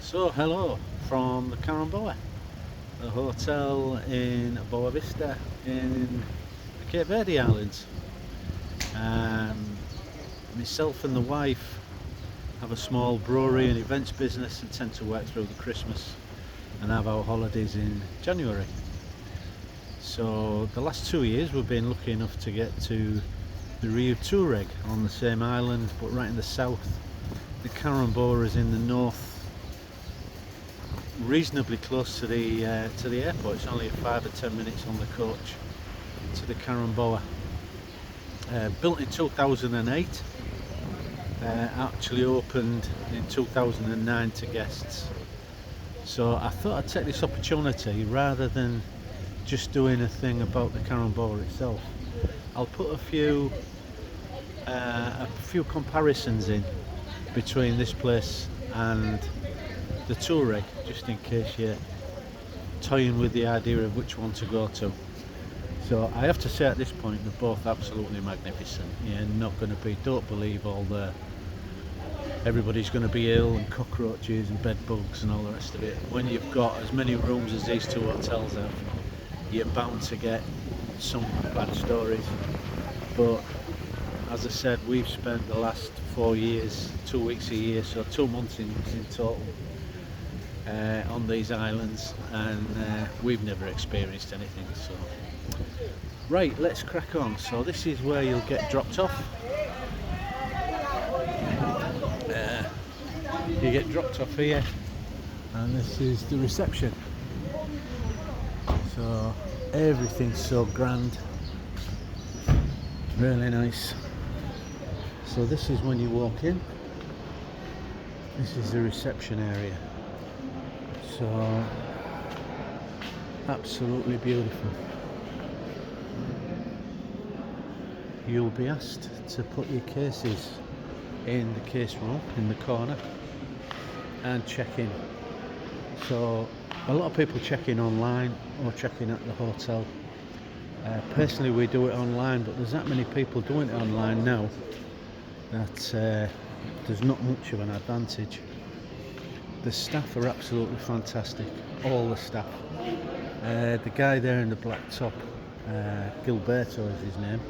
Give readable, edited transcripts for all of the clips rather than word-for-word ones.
So hello from the Karamboa, the hotel in Boa Vista in the Cape Verde Islands. Myself and the wife have a small brewery and events business and tend to work through the Christmas and have our holidays in January. So the last 2 years we've been lucky enough to get to the Rio Touareg on the same island, but right in the south. The Karamboa is in the north, reasonably close to the airport. It's only 5 or 10 minutes on the coach to the Karamboa. Built in 2008, actually opened in 2009 to guests. So I thought I'd take this opportunity, rather than just doing a thing about the Karamboa itself, I'll put a few comparisons in between this place and the Touareg, just in case you're toying with the idea of which one to go to. So I have to say at this point, they're both absolutely magnificent. You're not going to don't believe everybody's going to be ill and cockroaches and bed bugs and all the rest of it. When you've got as many rooms as these two hotels have, you're bound to get some bad stories. But as I said, we've spent the last 4 years, 2 weeks a year, so 2 months in total, on these islands, and we've never experienced anything. So right, let's crack on. So this is where you'll get dropped off. You get dropped off here, and this is the reception. So everything's so grand, really nice. So this is when you walk in. This is the reception area. So absolutely beautiful. You'll be asked to put your cases in the case room in the corner and check in. So a lot of people check in online or check in at the hotel. Personally, we do it online, but there's that many people doing it online now that there's not much of an advantage. The staff are absolutely fantastic, all the staff. The guy there in the black top, Gilberto is his name.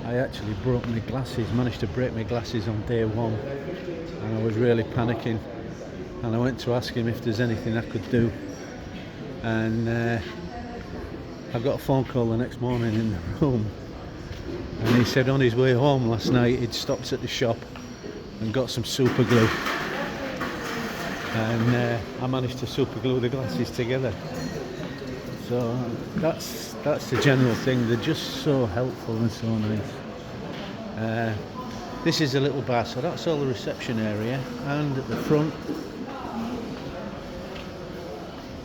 I actually broke my glasses, managed to break my glasses on day one, and I was really panicking, and I went to ask him if there's anything I could do, and I got a phone call the next morning in the room, and he said on his way home last night he'd stopped at the shop and got some super glue, and I managed to super glue the glasses together. So that's the general thing. They're just so helpful and so nice. This is a little bar, so that's all the reception area, and at the front,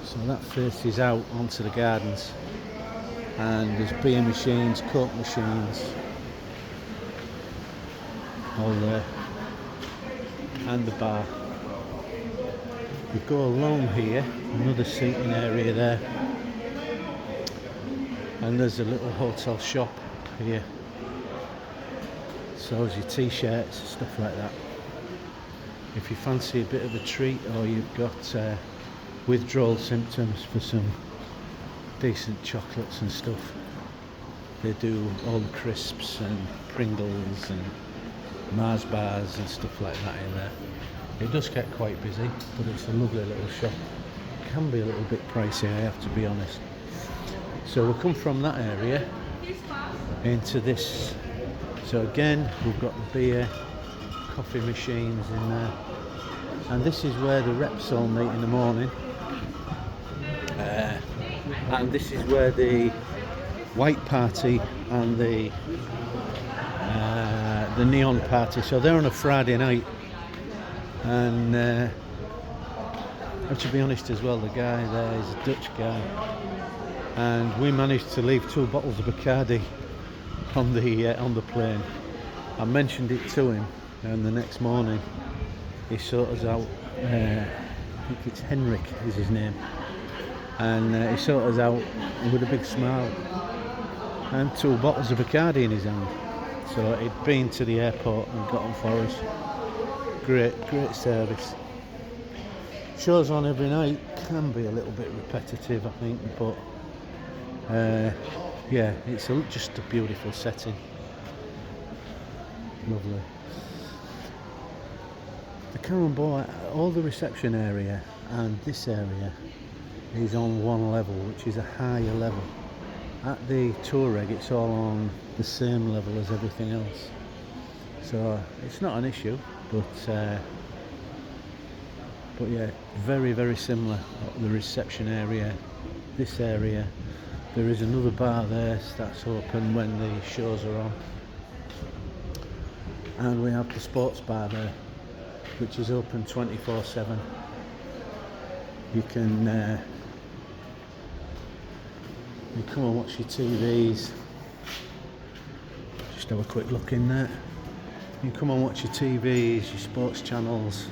so that faces out onto the gardens, and there's beer machines, coke machines, all there, and the bar. We go along here, another seating area there, and there's a little hotel shop here. So there's your t-shirts, stuff like that. If you fancy a bit of a treat, or you've got withdrawal symptoms for some decent chocolates and stuff, they do all the crisps and Pringles and Mars bars and stuff like that in there. It does get quite busy, but it's a lovely little shop. It can be a little bit pricey, I have to be honest. So we'll come from that area into this. So again, we've got the beer, coffee machines in there, and this is where the reps all meet in the morning. And this is where the white party and the neon party. So they're on a Friday night, and to be honest as well, the guy there is a Dutch guy, and we managed to leave 2 bottles of Bacardi on the plane. I mentioned it to him, and the next morning he sought us out. I think it's Henrik is his name, and he sought us out with a big smile and 2 bottles of Bacardi in his hand. So he'd been to the airport and got them for us. Great service. shows on every night can be a little bit repetitive, I think, but yeah, it's just a beautiful setting. Lovely. The Karamboa, all the reception area and this area is on one level, which is a higher level. At the Touareg, it's all on the same level as everything else, so it's not an issue. But yeah, very, very similar. The reception area, this area, there is another bar there that's open when the shows are on, and we have the sports bar there, which is open 24/7. You can you come and watch your TVs. Just have a quick look in there. You come and watch your TVs, your sports channels.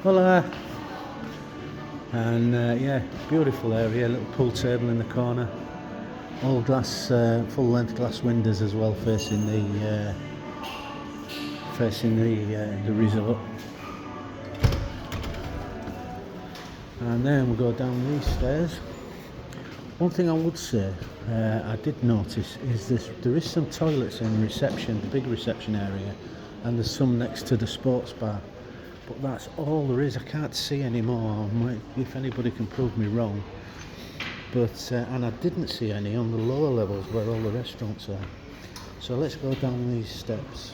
Voila! And yeah, beautiful area. Little pool table in the corner. All glass, full length glass windows as well, facing the resort. And then we'll go down these stairs. One thing I would say, I did notice, is there is some toilets in reception, the big reception area, and there's some next to the sports bar. But that's all there is. I can't see any more. If anybody can prove me wrong. But and I didn't see any on the lower levels where all the restaurants are. So let's go down these steps.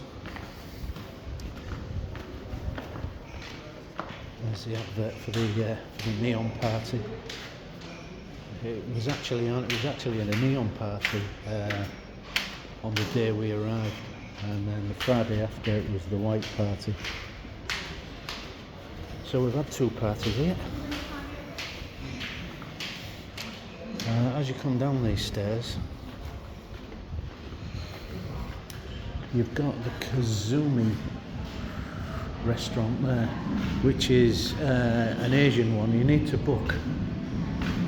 There's the advert for the neon party. It was actually at a neon party on the day we arrived, and then the Friday after it was the white party. So we've had two parties here. As you come down these stairs, you've got the Kazumi restaurant there, which is an Asian one. You need to book,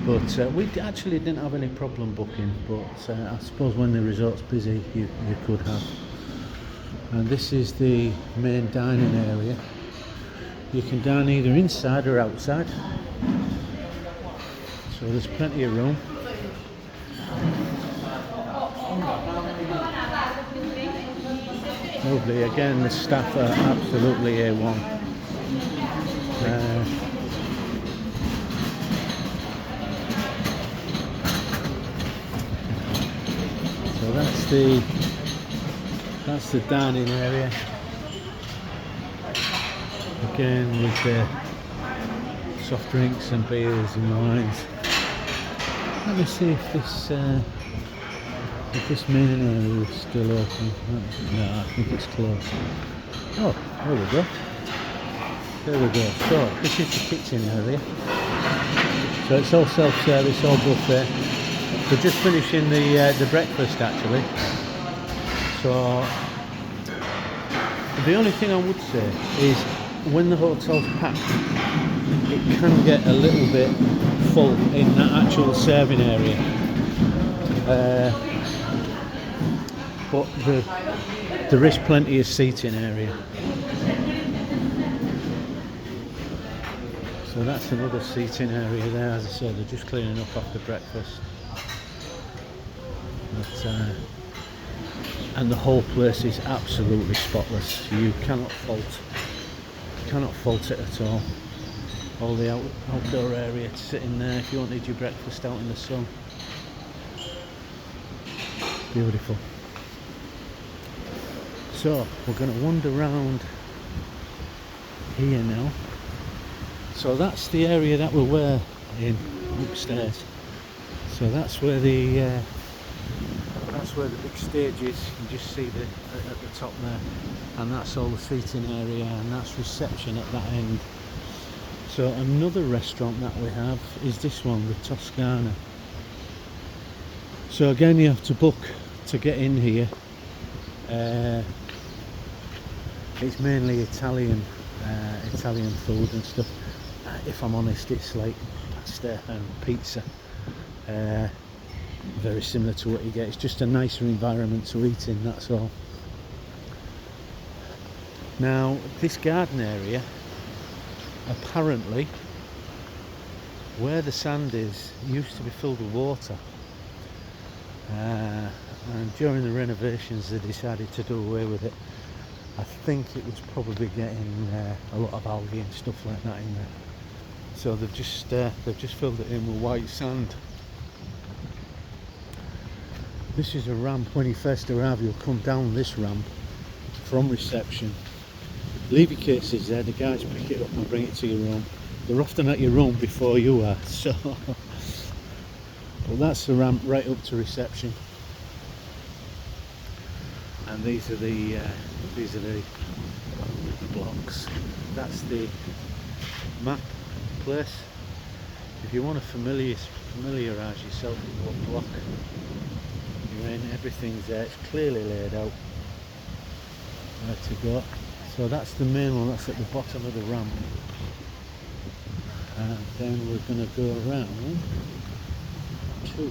but we actually didn't have any problem booking, but I suppose when the resort's busy you could have. And this is the main dining area. You can dine either inside or outside, so there's plenty of room. Lovely. Again, the staff are absolutely A1. So that's the dining area. Again, with the soft drinks and beers and wines. Let me see if this main area is still open. No, I think it's closed. Oh, there we go. There we go. So this is the kitchen area. So it's all self-service, all buffet. We're just finishing the breakfast actually. So the only thing I would say is, when the hotel's packed, it can get a little bit full in that actual serving area. But there is plenty of seating area. So that's another seating area there. As I said, they're just cleaning up after breakfast. But, and the whole place is absolutely spotless. You cannot fault it at all. All the outdoor area to sit in there if you wanted your breakfast out in the sun. Beautiful. So we're going to wander around here now. So that's the area that we were in upstairs. So that's where the big stage is. You just see at the top there, and that's all the seating area, and that's reception at that end. So another restaurant that we have is this one, the Toscana. So again, you have to book to get in here. It's mainly Italian food and stuff. If I'm honest, it's like pasta and pizza. Very similar to what you get. It's just a nicer environment to eat in, that's all. Now, this garden area, apparently, where the sand is used to be filled with water, and during the renovations they decided to do away with it. I think it was probably getting a lot of algae and stuff like that in there, so they've just filled it in with white sand. This is a ramp. When you first arrive, you'll come down this ramp from reception, leave your cases there, the guys pick it up and bring it to your room. They're often at your room before you are, so but that's the ramp right up to reception. And these are the blocks. That's the map place. If you want to familiarise yourself with what block you're in, everything's there. It's clearly laid out where to go. So that's the main one. That's at the bottom of the ramp. And then we're going to go around to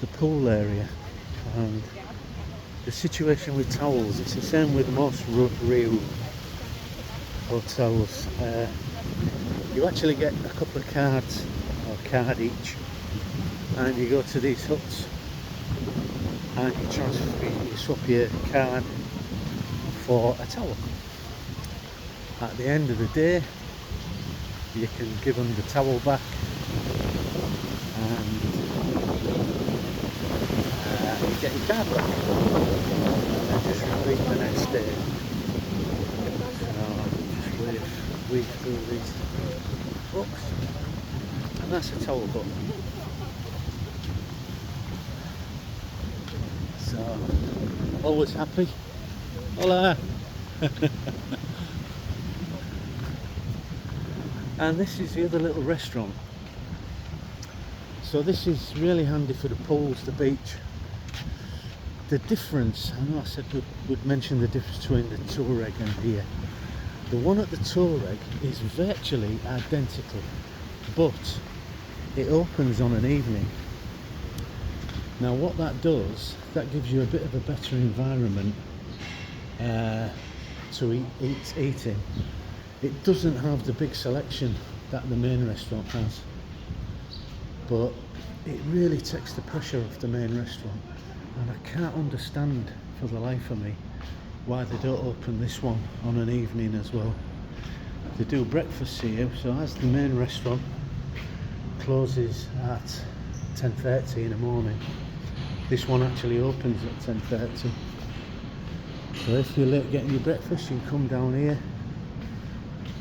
the pool area. And the situation with towels, it's the same with most Rio hotels. You actually get a couple of cards, or a card each, and you go to these huts and you swap your card for a towel. At the end of the day, you can give them the towel back and you get your card back, and just repeat the next day. So just weave through these books, and that's a towel book. So always happy. Hola. And this is the other little restaurant. So this is really handy for the pools, the beach. The difference, I know I said we'd mention the difference between the Touareg and here. The one at the Touareg is virtually identical, but it opens on an evening. Now what that does, that gives you a bit of a better environment to eat in. It doesn't have the big selection that the main restaurant has, but it really takes the pressure off the main restaurant, and I can't understand for the life of me why they don't open this one on an evening as well. They do breakfast here, so as the main restaurant closes at 10:30 in the morning, this one actually opens at 10:30. So if you're late getting your breakfast, you can come down here.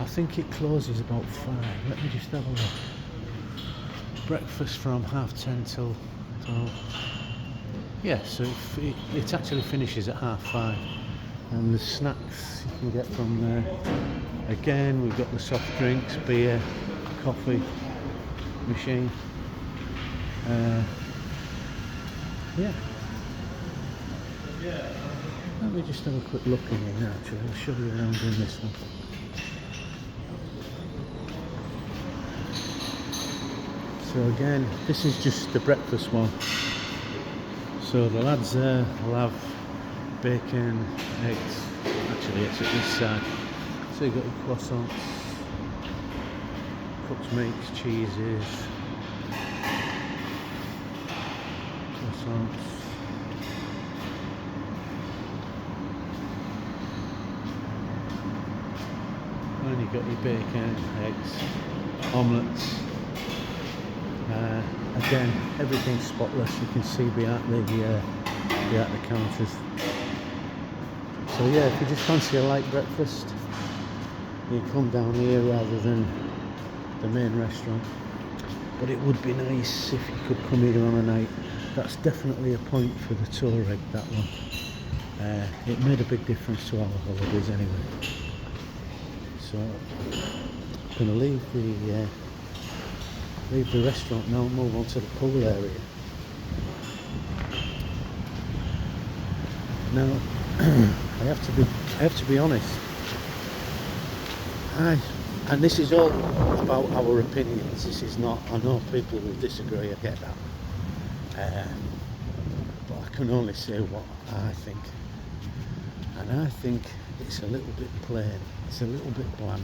I think it closes about 5. Let me just have a look. Breakfast from 10:30 till 12. Yeah, so it actually finishes at 5:30. And the snacks you can get from there. Again, we've got the soft drinks, beer, coffee machine. Yeah. Let me just have a quick look in here actually. I'll show you around in this one. So again, this is just the breakfast one. So the lads there will have bacon, eggs. Actually, it's at this side. So you've got your croissants, cooked meats, cheeses, croissants. And you've got your bacon, eggs, omelettes. Again, everything's spotless. You can see behind the counters. So yeah, if you just fancy a light breakfast, you come down here rather than the main restaurant. But it would be nice if you could come here on a night. That's definitely a point for the Touareg, that one. It made a big difference to our holidays anyway. So I'm going to leave the restaurant now and move on to the pool area. Now, I have to be honest. And this is all about our opinions. This is not. I know people will disagree. I get that. But I can only say what I think. And I think it's a little bit plain. It's a little bit bland.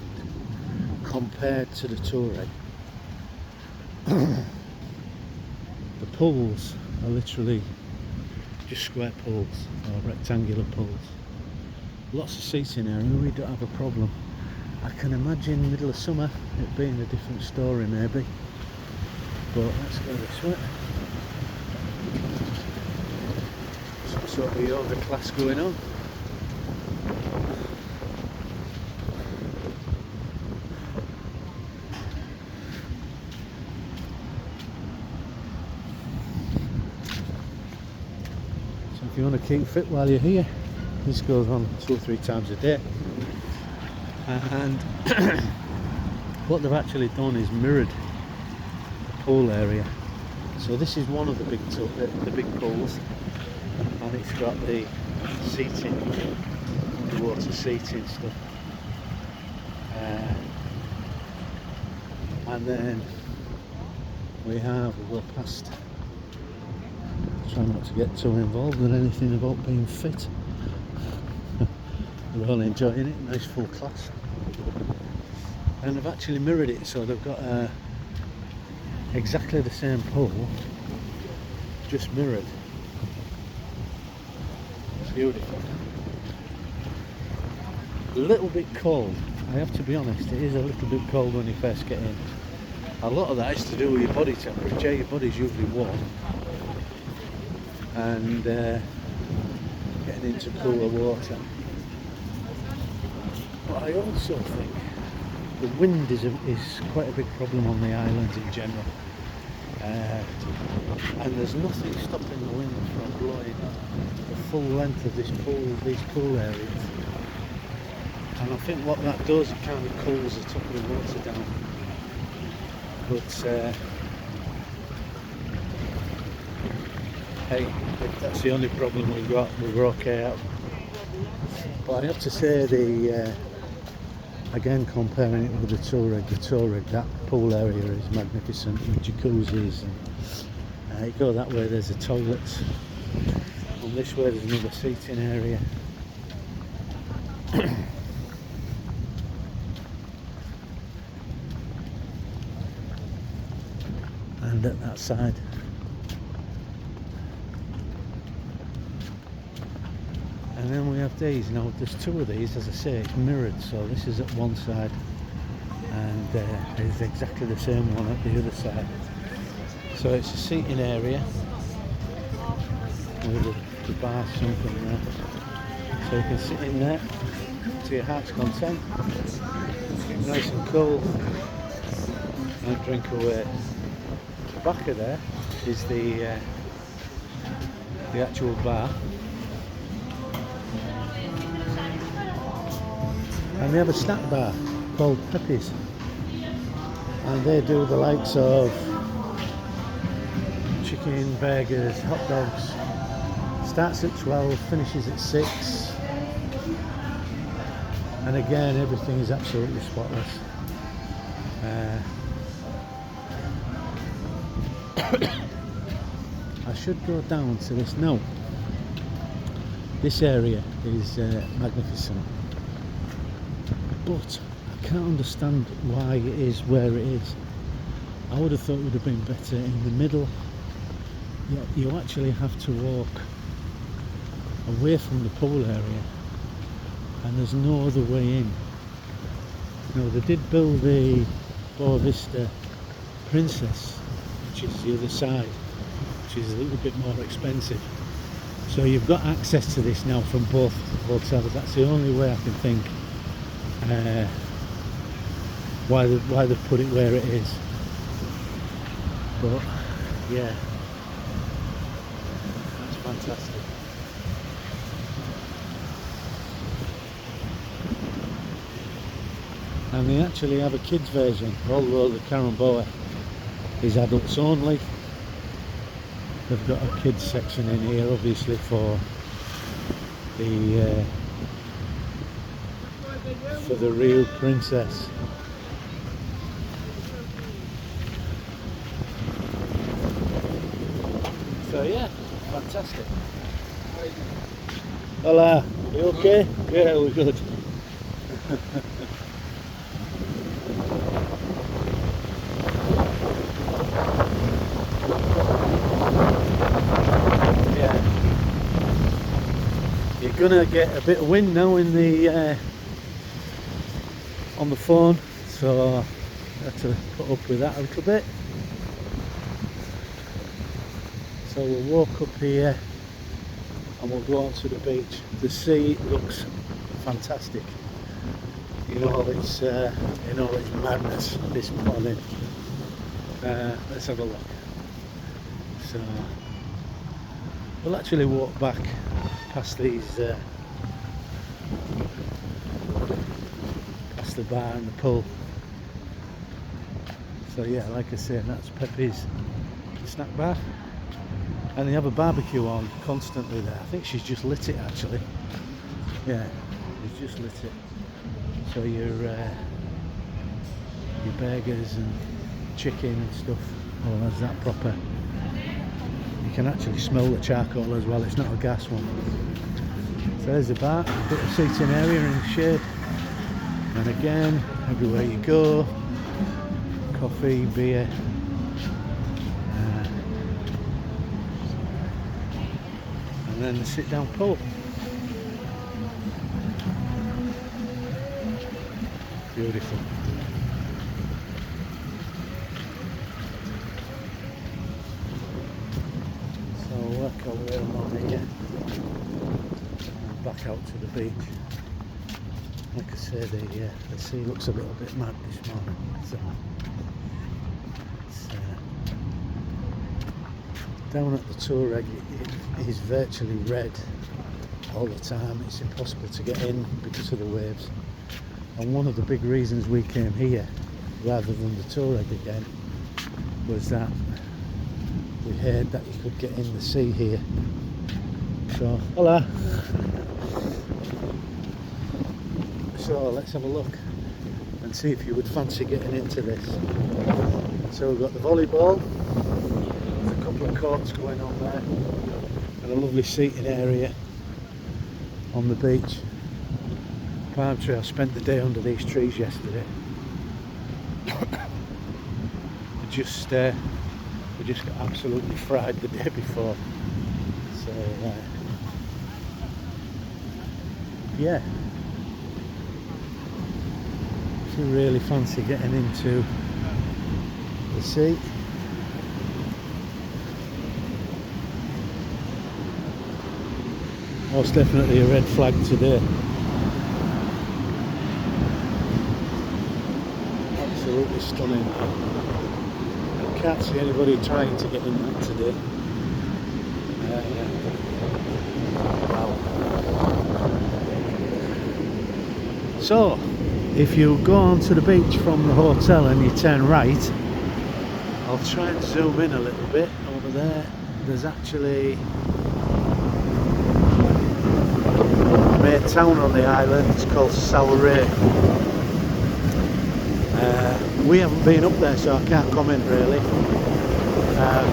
compared to the Touareg. The pools are literally just square pools or rectangular pools. Lots of seating area, we don't have a problem. I can imagine middle of summer it being a different story maybe, but let's go this way. Some sort of yoga class going on. So if you want to keep fit while you're here, this goes on 2 or 3 times a day. And what they've actually done is mirrored the pool area. So this is one of the big pools, and it's got the seating, underwater seating stuff. And then we'll go past. Try not to get too involved in anything about being fit. We're all enjoying it, nice full class. And they've actually mirrored it, so they've got exactly the same pool, just mirrored. It's beautiful. A little bit cold, I have to be honest, it is a little bit cold when you first get in. A lot of that is to do with your body temperature. Your body's usually warm, and getting into cooler water. But I also think the wind is quite a big problem on the islands in general, and there's nothing stopping the wind from blowing the full length of these pool areas. And I think what that does, it kind of cools the top of the water down. But hey, if that's the only problem we've got, we're okay out. But I have to say, again, comparing it with the Touareg, that pool area is magnificent with jacuzzis, and you go that way, there's a toilet, and this way there's another seating area. And at that side. And then we have these. Now there's 2 of these, as I say, it's mirrored, so this is at one side and there's exactly the same one at the other side. So it's a seating area with the bar something there, so you can sit in there to your heart's content, nice and cool, and drink away. The back of there is the actual bar. And they have a snack bar called Pepe's, and they do the likes of chicken, burgers, hot dogs. Starts at 12, finishes at 6, and again everything is absolutely spotless. I should go down to this now. This area is magnificent, but I can't understand why it is where it is. I would have thought it would have been better in the middle. You actually have to walk away from the pool area, and there's no other way in. Now they did build the Karamboa Vs Princess, which is the other side, which is a little bit more expensive. So you've got access to this now from both sides. That's the only way I can think why they've put it where it is. But yeah, that's fantastic. And they actually have a kids version, although the Karamboa is adults only. They've got a kids section in here, obviously, for the real princess. So yeah, fantastic. Hola, you okay? Yeah, we're good. gonna get a bit of wind now in the on the phone, so I have to put up with that a little bit. So we'll walk up here and we'll go on to the beach. The sea looks fantastic. You know, it's madness this morning. Let's have a look. So we'll actually walk back past these past the bar and the pool. So yeah, like I say, that's Pepe's snack bar, and they have a barbecue on constantly there. I think she's just lit it actually. Yeah, she's just lit it. So your burgers and chicken and stuff, oh, that's that proper. You can actually smell the charcoal as well, it's not a gas one. So there's the bar, a bit of seating area in the shade, and again, everywhere you go, coffee, beer, and then the sit down pool. Beautiful. So we'll work our way along here and back out to the beach. Like I say, the sea looks a little bit mad this morning, so it's, down at the Touareg it is virtually red all the time. It's impossible to get in because of the waves. And one of the big reasons we came here rather than the Touareg again was that we heard that you could get in the sea here. So, hola! So let's have a look and see if you would fancy getting into this. So we've got the volleyball, there's a couple of courts going on there, and a lovely seating area on the beach. Palm tree. I spent the day under these trees yesterday. we just got absolutely fried the day before. So yeah, if you really fancy getting into the sea, most definitely a red flag today. Absolutely stunning. I can't see anybody trying to get in that today. Wow. So, if you go onto the beach from the hotel and you turn right, I'll try and zoom in a little bit over there. There's actually a main town on the island. It's called Touareg. We haven't been up there, so I can't comment really.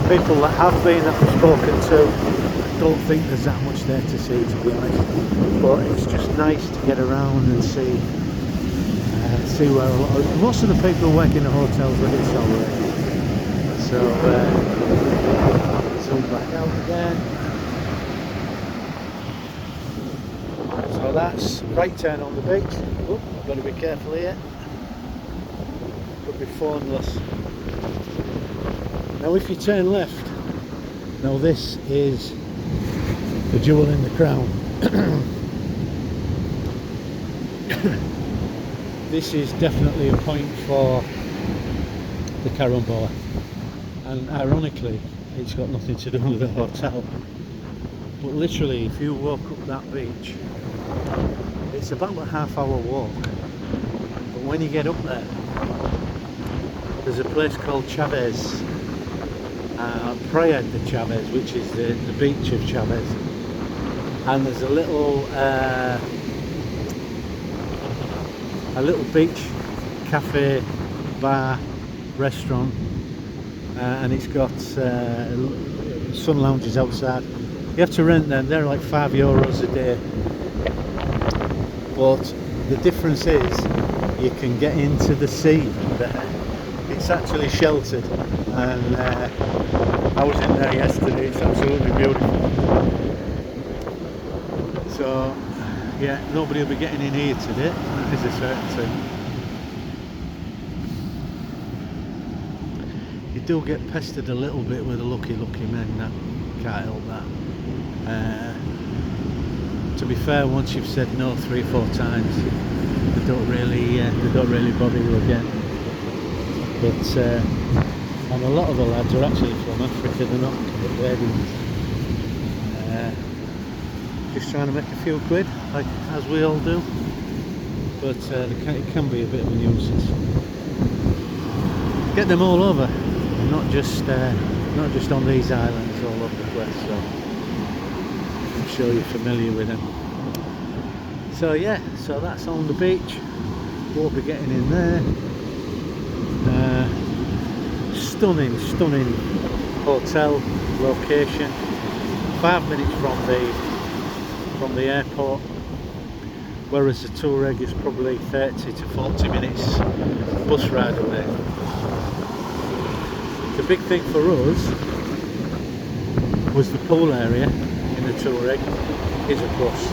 People that have been, that I've spoken to, don't think there's that much there to see, to be honest. But it's just nice to get around and see where most of the people who work in the hotels live in Touareg. So zoom back out again. So that's right turn on the beach. Oh, I've got to be careful here. Could be phoneless. Now if you turn left, now this is the jewel in the crown. This is definitely a point for the Karamboa, and ironically it's got nothing to do with the hotel, but literally if you walk up that beach, it's about a half-hour walk, but when you get up there, there's a place called Chavez, Praia de Chavez, which is the beach of Chavez, and there's a little beach cafe, bar, restaurant, and it's got sun lounges outside. You have to rent them, they're like €5 a day, but the difference is you can get into the sea there. It's actually sheltered, and I was in there yesterday. It's absolutely beautiful. So So yeah, nobody will be getting in here today, that is a certainty. You do get pestered a little bit with the lucky men, that can't help that. To be fair, once you've said no 3 or 4 times, they don't really bother you again. But and a lot of the lads are actually from Africa, they're not Canadians. Just trying to make a few quid, like as we all do. But it can be a bit of a nuisance. Get them all over, not just on these islands, all over the place. So I'm sure you're familiar with them. So yeah, so that's on the beach. Won't be getting in there. Stunning hotel location. 5 minutes from the airport, whereas the Touareg is probably 30 to 40 minutes bus ride away. The big thing for us was the pool area in the Touareg is a plus.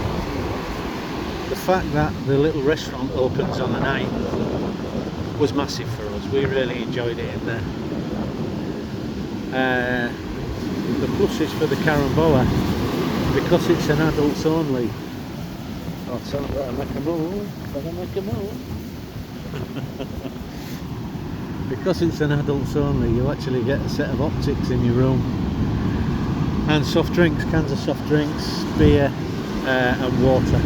The fact that the little restaurant opens on a night was massive for us. We really enjoyed it in there. The plus is for the Karamboa, because it's an adults only. Oh, so better make a move. Because it's an adults only, you actually get a set of optics in your room, and soft drinks, cans of soft drinks, beer and water,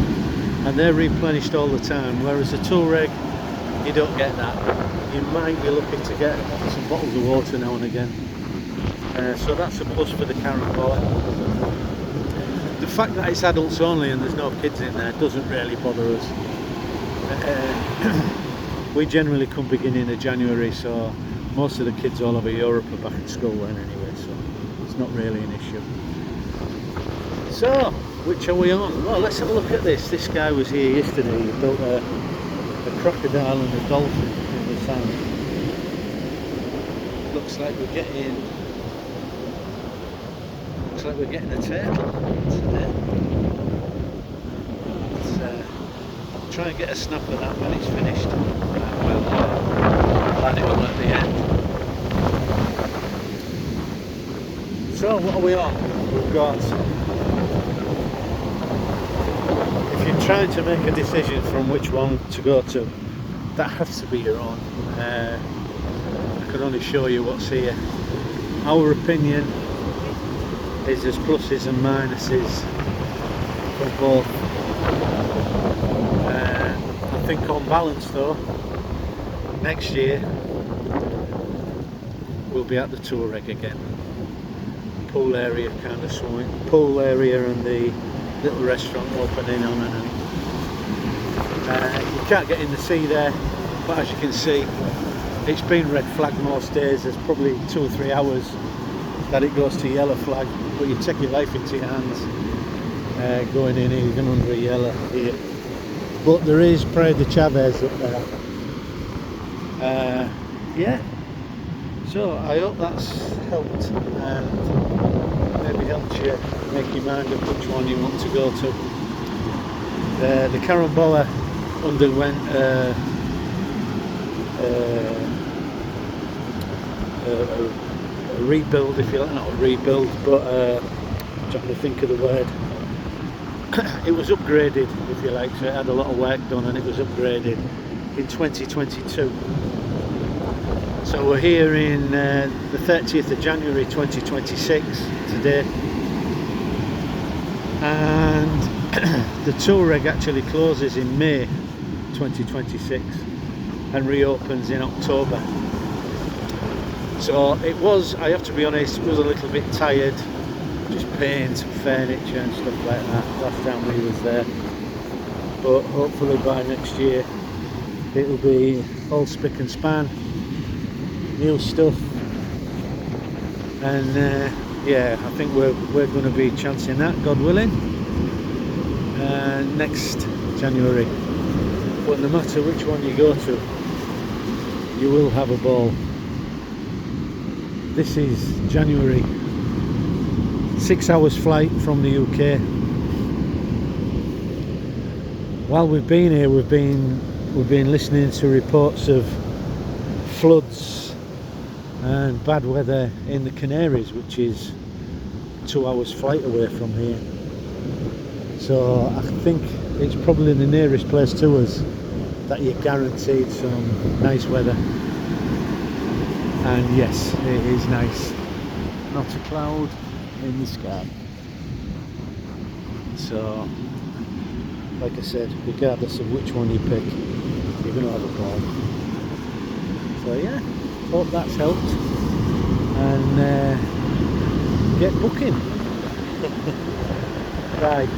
and they're replenished all the time, whereas a Touareg you don't get that. You might be looking to get some bottles of water now and again. So that's a plus for the Karamboa. The fact that it's adults only and there's no kids in there doesn't really bother us. We generally come beginning of January, so most of the kids all over Europe are back at school then anyway, so it's not really an issue. So, which are we on? Well, let's have a look at this. This guy was here yesterday. He built a crocodile and a dolphin in the sand. Looks like we're getting a turtle today. Let's try and get a snap of that when it's finished. We'll plan it up at the end. So what are we on? We've got, if you're trying to make a decision from which one to go to, that has to be your own. I can only show you what's here. Our opinion is there's pluses and minuses for both. I think on balance though, next year we'll be at the Touareg again. Pool area kind of swing, pool area and the little restaurant opening on a night. You can't get in the sea there, but as you can see, it's been red flagged most days. There's probably 2 or 3 hours that it goes to yellow flag, but you take your life into your hands going in here, even under a yellow here. But there is Praia de Chavez up there. Yeah, so I hope that's helped and maybe helped you make your mind up which one you want to go to. The Karamboa underwent a rebuild, if you like, not a rebuild, but I'm trying to think of the word. It was upgraded, if you like, so it had a lot of work done and it was upgraded in 2022. So we're here in the 30th of January 2026 today, and the Touareg actually closes in May 2026 and reopens in October. So it was, I have to be honest, it was a little bit tired, just paint, furniture and stuff like that last time we was there. But hopefully by next year it'll be all spick and span, new stuff, and yeah, I think we're going to be chancing that, God willing, next January. But no matter which one you go to, you will have a ball. This is January, 6 hours flight from the UK. while we've been here, we've been listening to reports of floods and bad weather in the Canaries, which is 2 hours flight away from here. So I think it's probably the nearest place to us that you're guaranteed some nice weather. And yes, it is nice. Not a cloud in the sky. So, like I said, regardless of which one you pick, you're going to have a ball. So yeah, hope that's helped. And get booking. Right.